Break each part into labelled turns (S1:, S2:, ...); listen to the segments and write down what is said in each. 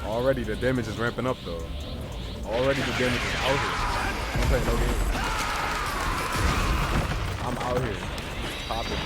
S1: Already the damage is ramping up though. Already the damage is out here. I'm playing no game. I'm out here. Popping.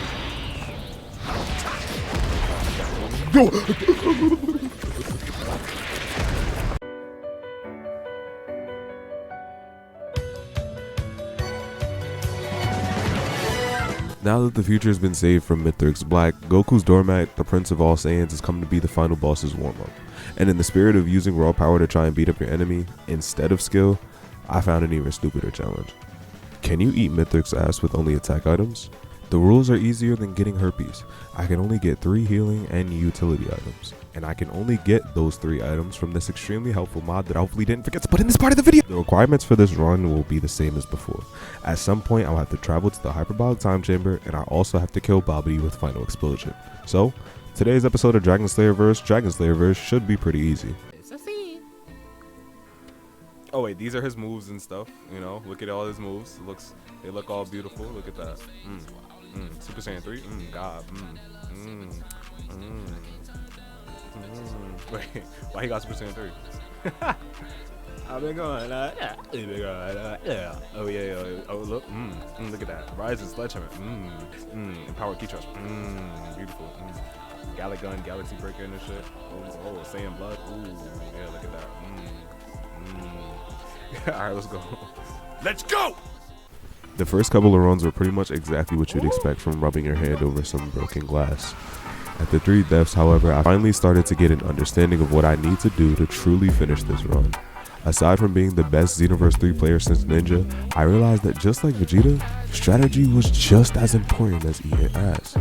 S2: Now that the future has been saved from Mithrix Black, Goku's doormat, the Prince of All Saiyans, has come to be the final boss's warm-up. And in the spirit of using raw power to try and beat up your enemy, instead of skill, I found an even stupider challenge. Can you eat Mithrix ass with only attack items? The rules are easier than getting herpes. I can only get 3 healing and utility items. And I can only get those 3 items from this extremely helpful mod that I hopefully didn't forget to put in this part of the video. The requirements for this run will be the same as before. At some point, I'll have to travel to the hyperbolic time chamber, and I also have to kill Babidi with Final Explosion. So, today's episode of Dragon Slayer Verse should be pretty easy. Oh wait, these are his moves and stuff, you know, look at all his moves, they look all beautiful, look at that, Super Saiyan 3, God, wait, why he got Super Saiyan 3? I've been going, yeah, oh yeah, oh look, look at that, Rise and Sledgehammer, Empowered Key Trust, beautiful, Gallic Gun, Galaxy Breaker and this shit, oh, Saiyan Blood, ooh, yeah, look at that, Alright, let's go. Let's go! The first couple of runs were pretty much exactly what you'd expect from rubbing your hand over some broken glass. At the 3 deaths, however, I finally started to get an understanding of what I need to do to truly finish this run. Aside from being the best Xenoverse 3 player since Ninja, I realized that just like Vegeta, strategy was just as important as eating ass.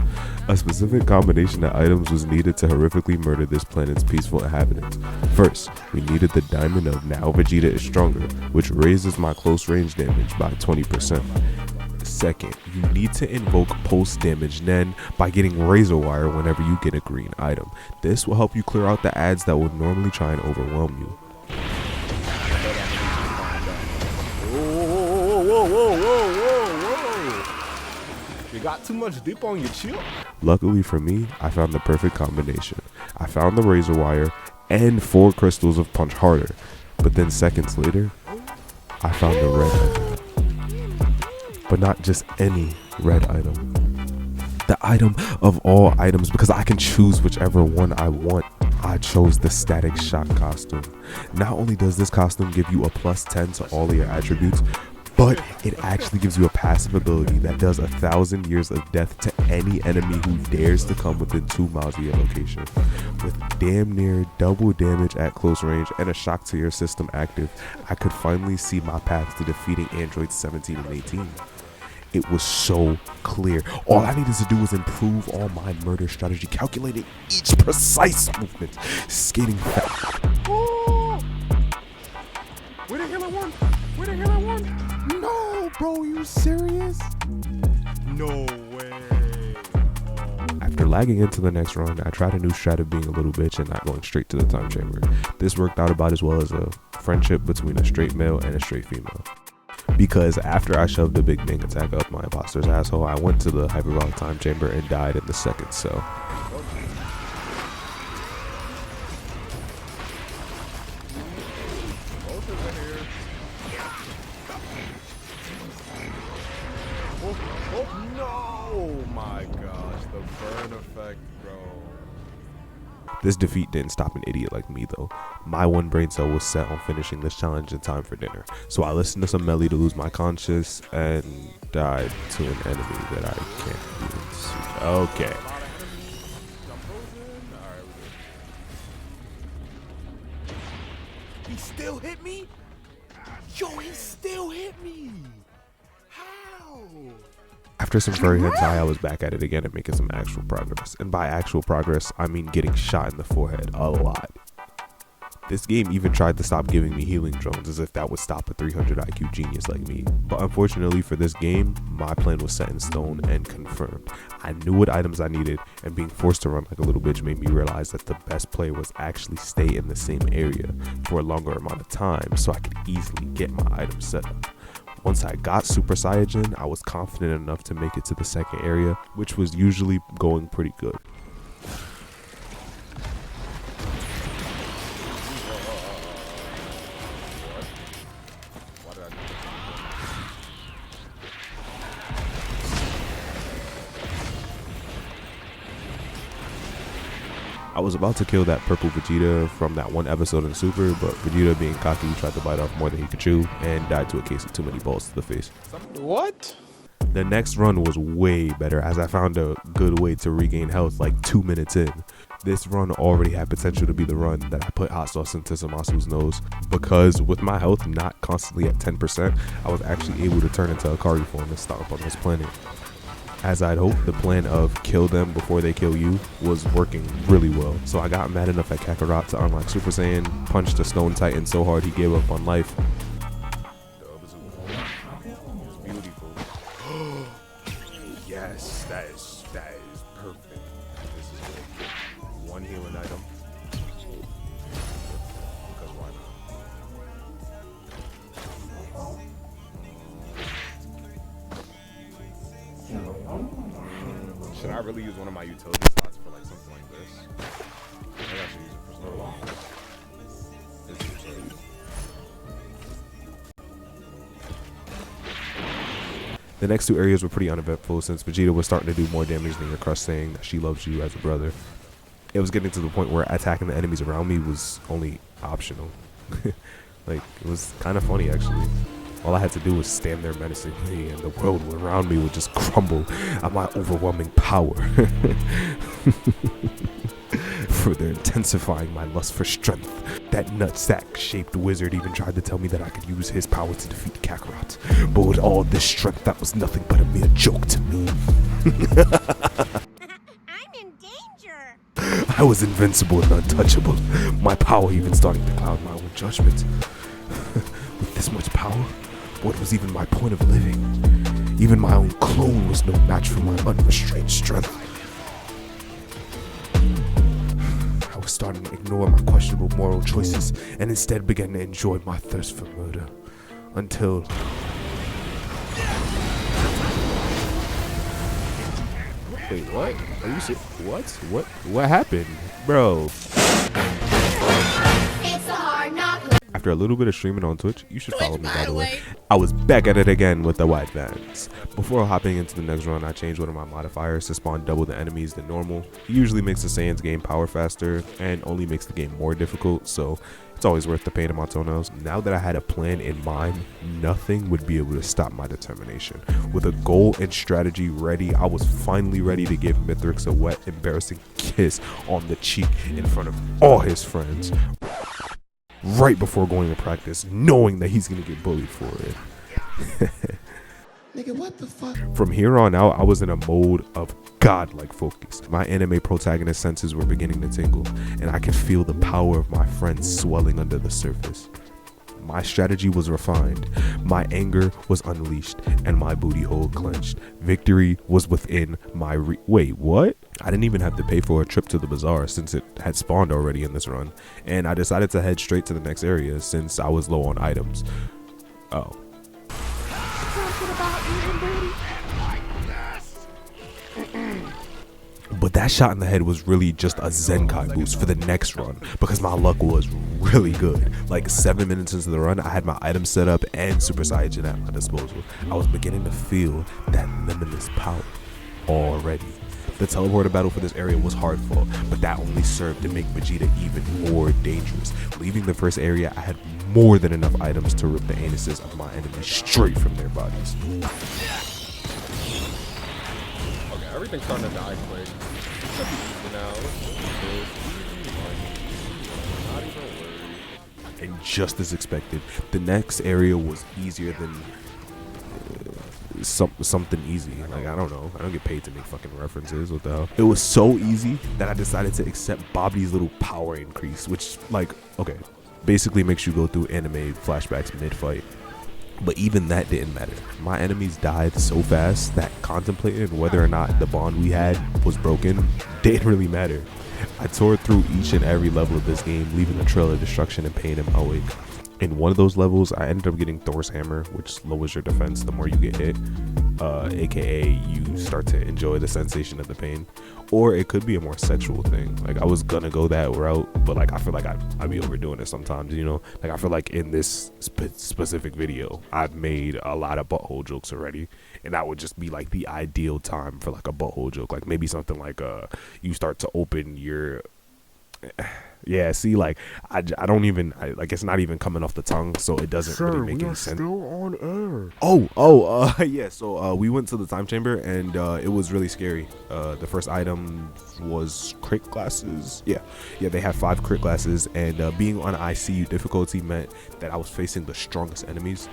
S2: A specific combination of items was needed to horrifically murder this planet's peaceful inhabitants. First, we needed the diamond of Now Vegeta is Stronger, which raises my close range damage by 20%. Second, you need to invoke post damage Nen by getting Razor Wire whenever you get a green item. This will help you clear out the ads that would normally try and overwhelm you. Whoa. You got too much dip on your chip? Luckily for me, I found the perfect combination. I found the Razor Wire and 4 crystals of Punch Harder. But then seconds later, I found the red item. But not just any red item. The item of all items, because I can choose whichever one I want. I chose the Static Shock costume. Not only does this costume give you a +10 to all of your attributes, but it actually gives you a passive ability that does 1,000 years of death to any enemy who dares to come within 2 miles of your location. With damn near double damage at close range and a shock to your system active, I could finally see my path to defeating androids 17 and 18. It was so clear. All I needed to do was improve all my murder strategy, calculating each precise movement, skating fast. Oh! Where the hell I won? No, bro, you serious? No way. After lagging into the next run, I tried a new strat of being a little bitch and not going straight to the time chamber. This worked out about as well as a friendship between a straight male and a straight female. Because after I shoved the Big Bang attack up my imposter's asshole, I went to the hyperbolic time chamber and died in the second cell. Oh my gosh, the burn effect, bro. This defeat didn't stop an idiot like me though. My one brain cell was set on finishing this challenge in time for dinner. So I listened to some Melly to lose my conscience and died to an enemy that I can't even see. Okay. He still hit me? Yo, he still hit me. How? After some furry hentai, I was back at it again and making some actual progress. And by actual progress, I mean getting shot in the forehead a lot. This game even tried to stop giving me healing drones as if that would stop a 300 IQ genius like me. But unfortunately for this game, my plan was set in stone and confirmed. I knew what items I needed, and being forced to run like a little bitch made me realize that the best play was actually stay in the same area for a longer amount of time so I could easily get my items set up. Once I got Super Saiyajin, I was confident enough to make it to the second area, which was usually going pretty good. I was about to kill that purple Vegeta from that one episode in Super, but Vegeta, being cocky, tried to bite off more than he could chew and died to a case of too many balls to the face.
S1: What?
S2: The next run was way better, as I found a good way to regain health like 2 minutes in. This run already had potential to be the run that I put hot sauce into Samasu's nose, because with my health not constantly at 10%, I was actually able to turn into a Akari form and stomp on this planet. As I'd hoped, the plan of kill them before they kill you was working really well. So I got mad enough at Kakarot to unlock Super Saiyan, punched the Stone Titan so hard he gave up on life.
S1: Yes, that is perfect. This is good. One healing item. Because why not? Should I really use one of my utility slots for like something like this? I think I should use it for something. This is absurd.
S2: The next two areas were pretty uneventful, since Vegeta was starting to do more damage than your crush, saying that she loves you as a brother. It was getting to the point where attacking the enemies around me was only optional. Like, it was kind of funny, actually. All I had to do was stand there menacingly, and the world around me would just crumble at my overwhelming power. Further intensifying my lust for strength. That nutsack-shaped wizard even tried to tell me that I could use his power to defeat Kakarot. But with all this strength, that was nothing but a mere joke to me.
S3: I'm in danger.
S2: I was invincible and untouchable. My power even starting to cloud my own judgment. With this much power, what was even my point of living? Even my own clone was no match for my unrestrained strength. I was starting to ignore my questionable moral choices and instead began to enjoy my thirst for murder. Until... Wait, what? Are you serious? What? What happened? Bro.
S3: It's a hard knock.
S2: After a little bit of streaming on Twitch, you should follow me, by the way. I was back at it again with the white vans. Before hopping into the next run, I changed one of my modifiers to spawn double the enemies than normal. It usually makes the Saiyans gain power faster and only makes the game more difficult, so it's always worth the pain in my toenails. Now that I had a plan in mind, nothing would be able to stop my determination. With a goal and strategy ready, I was finally ready to give Mithrix a wet, embarrassing kiss on the cheek in front of all his friends. Right before going to practice, knowing that he's gonna get bullied for it.
S4: Nigga, what the fuck?
S2: From here on out, I was in a mode of godlike focus. My anime protagonist senses were beginning to tingle, and I could feel the power of my friends swelling under the surface. My strategy was refined, my anger was unleashed, and my booty hole clenched. Victory was within my wait, what? I didn't even have to pay for a trip to the bazaar since it had spawned already in this run, and I decided to head straight to the next area since I was low on items. Oh. But that shot in the head was really just a Zenkai boost for the next run because my luck was really good. Like 7 minutes into the run, I had my items set up and Super Saiyan at my disposal. I was beginning to feel that limitless power already. The teleporter battle for this area was hard fought, but that only served to make Vegeta even more dangerous. Leaving the first area, I had more than enough items to rip the anuses of my enemies straight from their bodies.
S1: Okay, everything's starting to die quick. Should be easy now. Not even worried.
S2: And just as expected, the next area was easier than something easy. Like, I don't know. I don't get paid to make fucking references. What the hell? It was so easy that I decided to accept Bobby's little power increase, which, like, okay, basically makes you go through anime flashbacks mid-fight. But even that didn't matter. My enemies died so fast that contemplating whether or not the bond we had was broken didn't really matter. I tore through each and every level of this game, leaving a trail of destruction and pain in my wake. In one of those levels, I ended up getting Thor's hammer, which lowers your defense the more you get hit, aka you start to enjoy the sensation of the pain. Or it could be a more sexual thing. Like, I was gonna go that route, but like I feel like I'd be overdoing it sometimes, you know? Like, I feel like in this specific video, I've made a lot of butthole jokes already, and that would just be like the ideal time for like a butthole joke. Like maybe something like you start to open your Yeah, see, like, I don't even, like, it's not even coming off the tongue, so it doesn't really make any sense.
S1: Still on air.
S2: Yeah, so we went to the time chamber, and it was really scary. The first item was crit glasses. Yeah, they have 5 crit glasses, and being on ICU difficulty meant that I was facing the strongest enemies.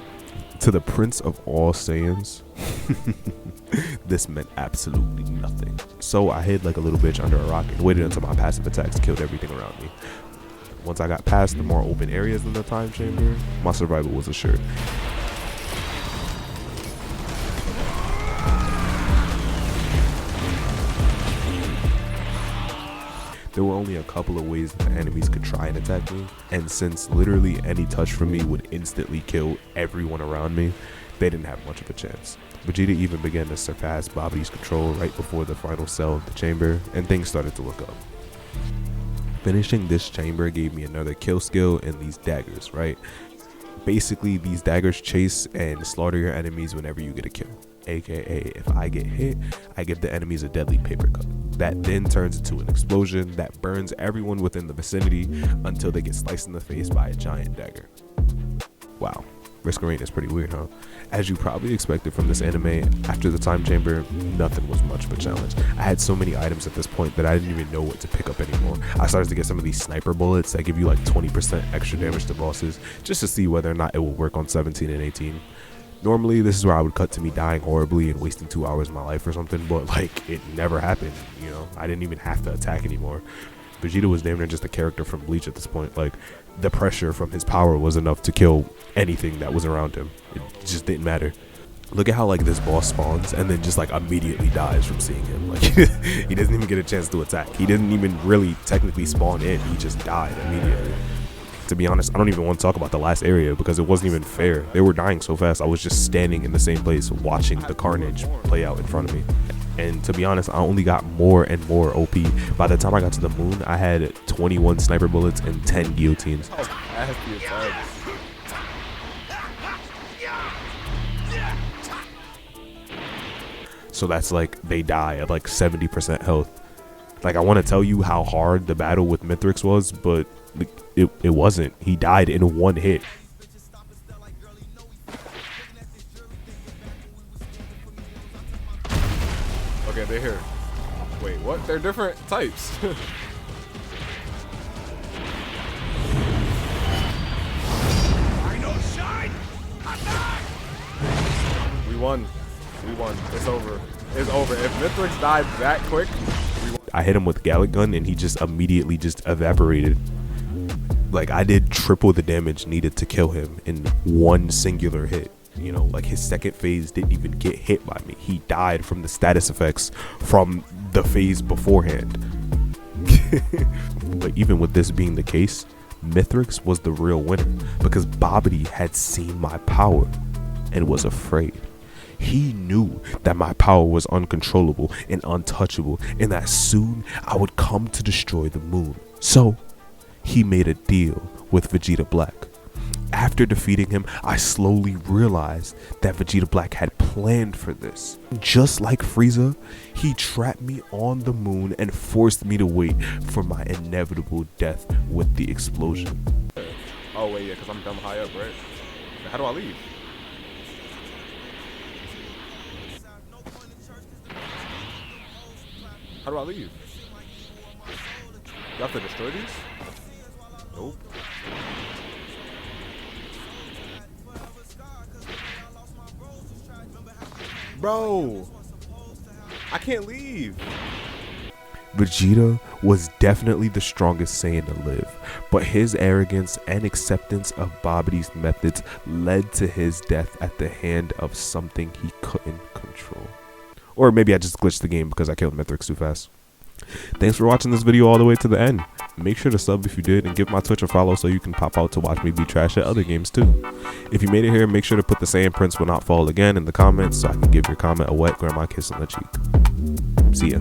S2: To the Prince of all Saiyans, this meant absolutely nothing. So I hid like a little bitch under a rock and waited until my passive attacks killed everything around me. Once I got past the more open areas in the time chamber, my survival was assured. There were only a couple of ways that the enemies could try and attack me, and since literally any touch from me would instantly kill everyone around me, they didn't have much of a chance. Vegeta even began to surpass Babidi's control right before the final cell of the chamber, and things started to look up. Finishing this chamber gave me another kill skill in these daggers, right? Basically, these daggers chase and slaughter your enemies whenever you get a kill. AKA, if I get hit, I give the enemies a deadly paper cut. That then turns into an explosion that burns everyone within the vicinity until they get sliced in the face by a giant dagger. Wow, risk rain is pretty weird, huh? As you probably expected from this anime, after the time chamber, nothing was much of a challenge. I had so many items at this point that I didn't even know what to pick up anymore. I started to get some of these sniper bullets that give you like 20% extra damage to bosses, just to see whether or not it will work on 17 and 18. Normally, this is where I would cut to me dying horribly and wasting 2 hours of my life or something, but like, it never happened, you know? I didn't even have to attack anymore. Vegeta was damn near just a character from Bleach at this point. Like, the pressure from his power was enough to kill anything that was around him. It just didn't matter. Look at how like this boss spawns and then just like immediately dies from seeing him. Like, he doesn't even get a chance to attack. He didn't even really technically spawn in. He just died immediately. To be honest, I don't even want to talk about the last area because it wasn't even fair. They were dying so fast. I was just standing in the same place watching the carnage play out in front of me. And to be honest, I only got more and more OP. By the time I got to the moon, I had 21 sniper bullets and 10 guillotines. So that's like, they die at like 70% health. Like, I want to tell you how hard the battle with Mithrix was, but it wasn't. He died in one hit.
S1: Okay, they're here. Wait, what? They're different types. We won. It's over. It's over. If Mithrix died that quick, we won.
S2: I hit him with Gallic Gun and he just immediately just evaporated. Like, I did triple the damage needed to kill him in one singular hit. You know, like, his second phase didn't even get hit by me. He died from the status effects from the phase beforehand. But even with this being the case, Mithrix was the real winner because Babidi had seen my power and was afraid. He knew that my power was uncontrollable and untouchable and that soon I would come to destroy the moon. So he made a deal with Vegeta Black. After defeating him, I slowly realized that Vegeta Black had planned for this. Just like Frieza, he trapped me on the moon and forced me to wait for my inevitable death with the explosion.
S1: Oh wait, yeah, because I'm dumb high up, right? How do I leave? How do I leave? You have to destroy these? Nope. Bro, I can't leave.
S2: Vegeta was definitely the strongest Saiyan to live, but his arrogance and acceptance of Babidi's methods led to his death at the hand of something he couldn't control. Or maybe I just glitched the game because I killed Mithrix too fast. Thanks for watching this video all the way to the end. Make sure to sub if you did and give my Twitch a follow so you can pop out to watch me be trash at other games too. If you made it here, make sure to put the Saiyan Prince will not fall again in the comments so I can give your comment a wet grandma kiss on the cheek. See ya.